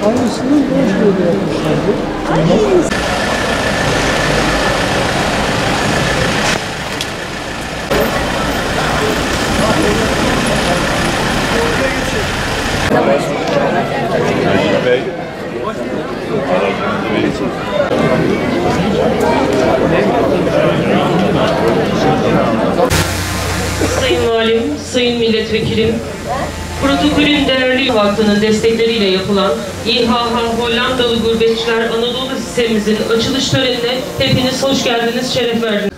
Aynısını Bozkır'da yapmışlardı. Sayın Valim, Sayın Milletvekilim, protokolün değerli vakfının destekleriyle yapılan İHH Hollandalı Gurbetçiler Anadolu Lisemizin açılış törenine hepiniz hoş geldiniz, şeref verdiniz.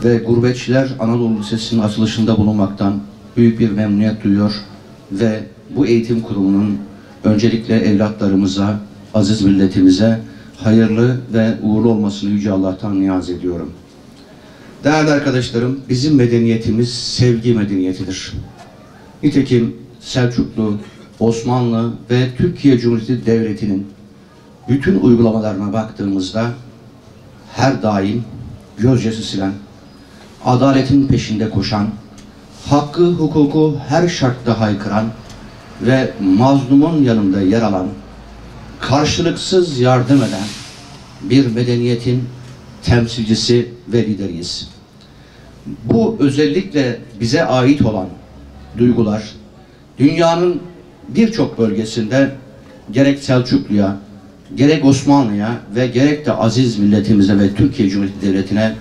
Ve Gurbetçiler Anadolu Lisesi'nin açılışında bulunmaktan büyük bir memnuniyet duyuyor ve bu eğitim kurumunun öncelikle evlatlarımıza, aziz milletimize hayırlı ve uğurlu olmasını Yüce Allah'tan niyaz ediyorum. Değerli arkadaşlarım, bizim medeniyetimiz sevgi medeniyetidir. Nitekim Selçuklu, Osmanlı ve Türkiye Cumhuriyeti Devleti'nin bütün uygulamalarına baktığımızda her daim gözyaşı silen, adaletin peşinde koşan, hakkı, hukuku her şartta haykıran ve mazlumun yanında yer alan, karşılıksız yardım eden bir medeniyetin temsilcisi ve lideriyiz. Bu özellikle bize ait olan duygular, dünyanın birçok bölgesinde gerek Selçuklu'ya, gerek Osmanlı'ya ve gerek de aziz milletimize ve Türkiye Cumhuriyeti Devleti'ne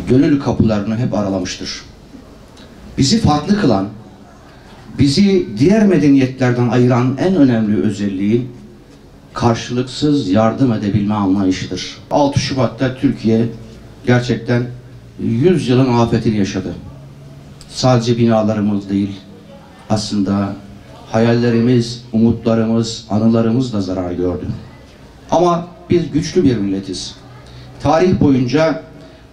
gönül kapılarını hep aralamıştır. Bizi farklı kılan, bizi diğer medeniyetlerden ayıran en önemli özelliği karşılıksız yardım edebilme anlayışıdır. 6 Şubat'ta Türkiye gerçekten 100 yılın afetini yaşadı. Sadece binalarımız değil, aslında hayallerimiz, umutlarımız, anılarımız da zarar gördü. Ama biz güçlü bir milletiz. Tarih boyunca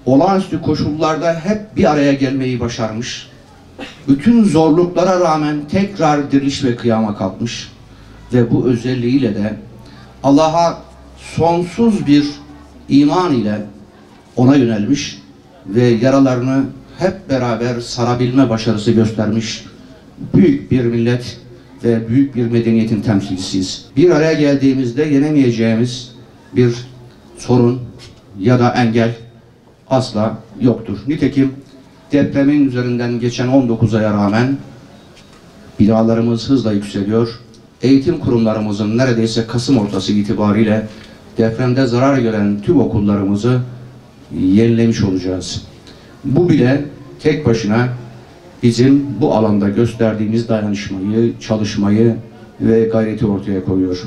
olağanüstü koşullarda hep bir araya gelmeyi başarmış, bütün zorluklara rağmen tekrar diriliş ve kıyama kalkmış ve bu özelliğiyle de Allah'a sonsuz bir iman ile ona yönelmiş ve yaralarını hep beraber sarabilme başarısı göstermiş büyük bir millet ve büyük bir medeniyetin temsilcisiyiz. Bir araya geldiğimizde yenemeyeceğimiz bir sorun ya da engel asla yoktur. Nitekim depremin üzerinden geçen 19 aya rağmen binalarımız hızla yükseliyor. Eğitim kurumlarımızın neredeyse Kasım ortası itibariyle depremde zarar gören tüm okullarımızı yenilemiş olacağız. Bu bile tek başına bizim bu alanda gösterdiğimiz dayanışmayı, çalışmayı ve gayreti ortaya koyuyor.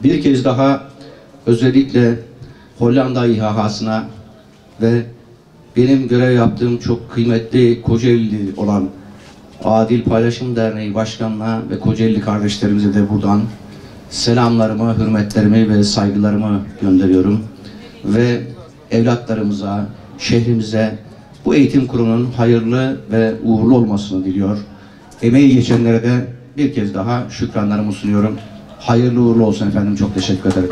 Bir kez daha özellikle Hollanda İHH'sına ve benim görev yaptığım çok kıymetli Kocaeli olan Adil Paylaşım Derneği Başkanı'na ve Kocaeli kardeşlerimize de buradan selamlarımı, hürmetlerimi ve saygılarımı gönderiyorum. Ve evlatlarımıza, şehrimize bu eğitim kurumunun hayırlı ve uğurlu olmasını diliyor. Emeği geçenlere de bir kez daha şükranlarımı sunuyorum. Hayırlı uğurlu olsun efendim. Çok teşekkür ederim.